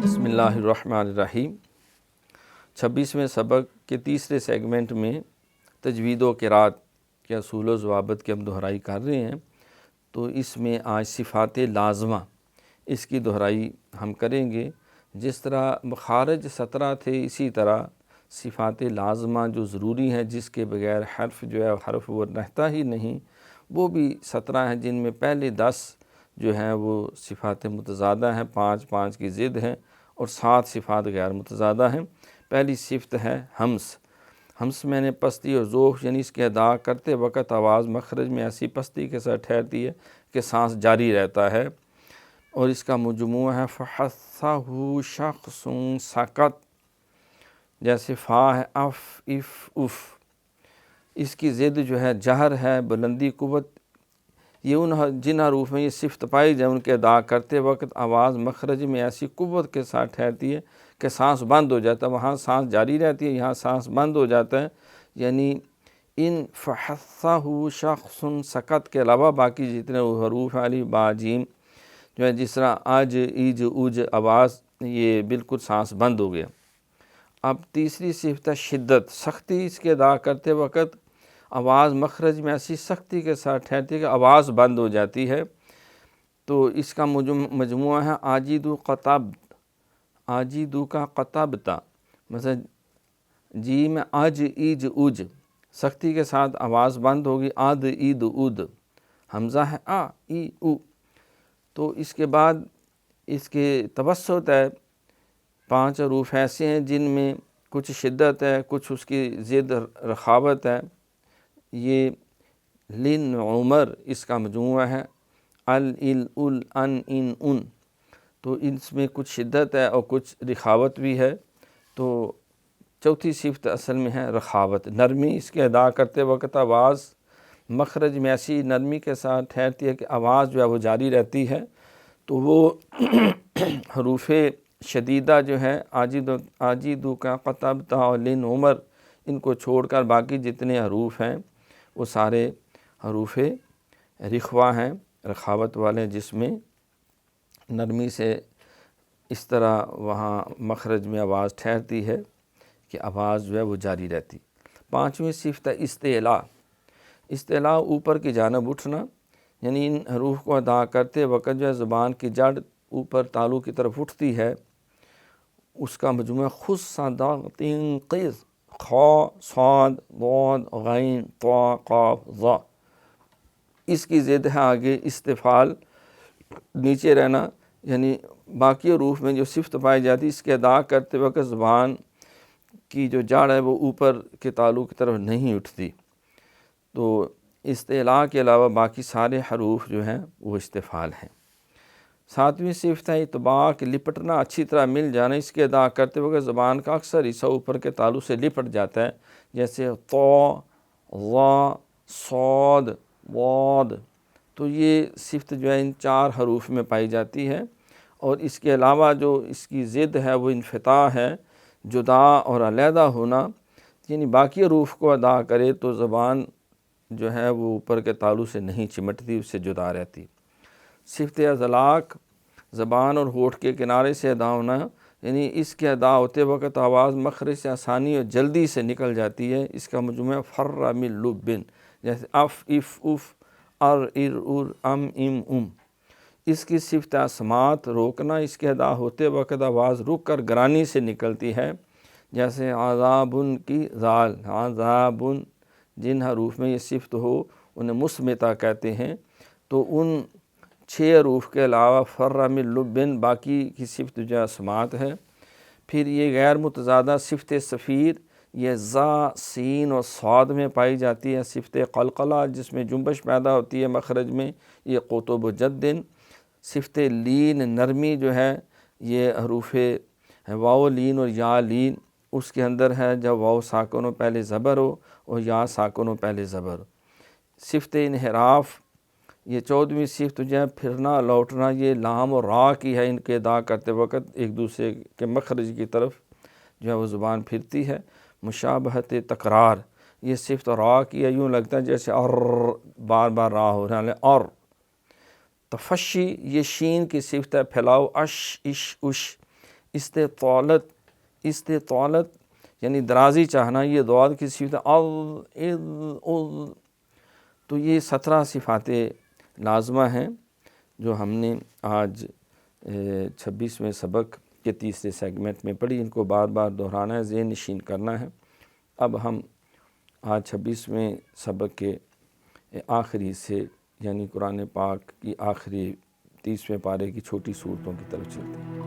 بسم اللہ الرحمن الرحیم۔ 26ویں سبق کے تیسرے سیگمنٹ میں تجوید و قرات کے اصول و ضوابط کی ہم دہرائی کر رہے ہیں، تو اس میں آج صفات لازمہ اس کی دہرائی ہم کریں گے۔ جس طرح مخارج 17 تھے، اسی طرح صفات لازمہ جو ضروری ہیں، جس کے بغیر حرف جو ہے حرف وہ رہتا ہی نہیں، وہ بھی 17 ہیں، جن میں پہلے 10 جو ہیں وہ صفات متضادہ ہیں، 5 کی ضد ہیں، اور 7 صفات غیر متضادہ ہیں۔ پہلی صفت ہے ہمس میں نے پستی اور ذوف، یعنی اس کے ادا کرتے وقت آواز مخرج میں ایسی پستی کے ساتھ ٹھہرتی ہے کہ سانس جاری رہتا ہے، اور اس کا مجموعہ ہے فحثہ شخص سکت، جیسے فا ہے اف اف اف، اس کی ضد جو ہے جہر ہے، بلندی قوت۔ یہ جن حروف میں یہ صفت پائی جائے ان کے ادا کرتے وقت آواز مخرج میں ایسی قوت کے ساتھ ٹھہرتی ہے کہ سانس بند ہو جاتا ہے، وہاں سانس جاری رہتی ہے، یہاں سانس بند ہو جاتا ہے۔ یعنی ان فحثہ شخص سکت کے علاوہ باقی جتنے حروف علی با جیم جو ہے، جس طرح اج ایج اج آواز یہ بالکل سانس بند ہو گیا۔ اب تیسری صفت ہے شدت، سختی، اس کے ادا کرتے وقت آواز مخرج میں ایسی سختی کے ساتھ ٹھہرتی ہے کہ آواز بند ہو جاتی ہے، تو اس کا مجموعہ ہے آجیدو قطب، آجیدو کا قطبتا، مثلا جی میں اج ایج اج، سختی کے ساتھ آواز بند ہوگی، آد اید اد، حمزہ ہے آ ای او۔ تو اس کے بعد اس کے توسط ہے، 5 حروف ایسے ہیں جن میں کچھ شدت ہے، کچھ اس کی ضد رخاوت ہے۔ یہ لن عمر اس کا مجموعہ ہے، ال ال ان ان ان، تو اس میں کچھ شدت ہے اور کچھ رخاوت بھی ہے۔ تو چوتھی صفت اصل میں ہے رخاوت، نرمی، اس کے ادا کرتے وقت آواز مخرج میں ایسی نرمی کے ساتھ ٹھہرتی ہے کہ آواز جو ہے وہ جاری رہتی ہے۔ تو وہ حروف شدیدہ جو ہے آجیدو کا قطب تا اور لن عمر، ان کو چھوڑ کر باقی جتنے حروف ہیں وہ سارے حروف رخوہ ہیں، رخاوت والے، جس میں نرمی سے اس طرح وہاں مخرج میں آواز ٹھہرتی ہے کہ آواز جو ہے وہ جاری رہتی۔ 5ویں صفت ہے استعلاء، استعلاء اوپر کی جانب اٹھنا، یعنی ان حروف کو ادا کرتے وقت جو ہے زبان کی جڑ اوپر تالو کی طرف اٹھتی ہے، اس کا مجموعہ خص صدق قز، خا صاد ضاد غین طا قاف ظا۔ اس کی ضد ہے آگے استفعال، نیچے رہنا، یعنی باقی حروف میں جو صفت پائی جاتی ہے اس کے ادا کرتے وقت زبان کی جو جڑ ہے وہ اوپر کے تالو کی طرف نہیں اٹھتی۔ تو استعلاء کے علاوہ باقی سارے حروف جو ہیں وہ استفعال ہیں۔ 7ویں صفت ہے اطباق، لپٹنا، اچھی طرح مل جانا، اس کے ادا کرتے وقت زبان کا اکثر حصہ اوپر کے تالو سے لپٹ جاتا ہے، جیسے طا ظا صاد ضاد۔ تو یہ صفت جو ہے ان 4 حروف میں پائی جاتی ہے، اور اس کے علاوہ جو اس کی ضد ہے وہ انفتاح ہے، جدا اور علیحدہ ہونا، یعنی باقی حروف کو ادا کرے تو زبان جو ہے وہ اوپر کے تالو سے نہیں چمٹتی، اس سے جدا رہتی۔ صفت اذلاق، زبان اور ہونٹ کے کنارے سے ادا ہونا، یعنی اس کے ادا ہوتے وقت آواز مخرج سے آسانی اور جلدی سے نکل جاتی ہے، اس کا مجموعہ فر من لبن، جیسے اف اف اف، ار ار ار، ام ام ام۔ اس کی صفت اسمات، روکنا، اس کے ادا ہوتے وقت آواز رک کر گرانی سے نکلتی ہے، جیسے عذابن کی ذال، عذابن، جن حروف میں یہ صفت ہو انہیں مصمتہ کہتے ہیں۔ تو ان 6 حروف کے علاوہ فر من لبن باقی کی صفت جو اسمات ہے۔ پھر یہ غیر متضادہ صفت صفیر، یہ زا سین اور صاد میں پائی جاتی ہے۔ صفت قلقلہ، جس میں جنبش پیدا ہوتی ہے مخرج میں، یہ قطب و جدن۔ صفت لین، نرمی جو ہے، یہ حروف واو لین اور یا لین، اس کے اندر ہے جب واو ساکن ہو پہلے زبر ہو اور یا ساکن ہو پہلے زبر ہو۔ صفت انحراف، یہ 14ویں صفت جو ہے پھرنا لوٹنا، یہ لام اور را کی ہے، ان کے ادا کرتے وقت ایک دوسرے کے مخرج کی طرف جو ہے وہ زبان پھرتی ہے۔ مشابہت تکرار، یہ صفت را کی ہے، یوں لگتا ہے جیسے اور بار بار را ہو رہا ہے، اور۔ تفشی، یہ شین کی صفت ہے پھیلاؤ، اش اش اش، استطالت یعنی درازی چاہنا، یہ دعا کی صفت تو یہ 17 صفات لازمہ ہیں جو ہم نے آج 26ویں سبق کے تیسرے سیگمنٹ میں پڑھی. ان کو بار بار دہرانا ہے، ذہن نشین کرنا ہے. اب ہم آج 26ویں سبق کے آخری سے یعنی قرآن پاک کی آخری 30ویں پارے کی چھوٹی صورتوں کی طرف چلتے ہیں.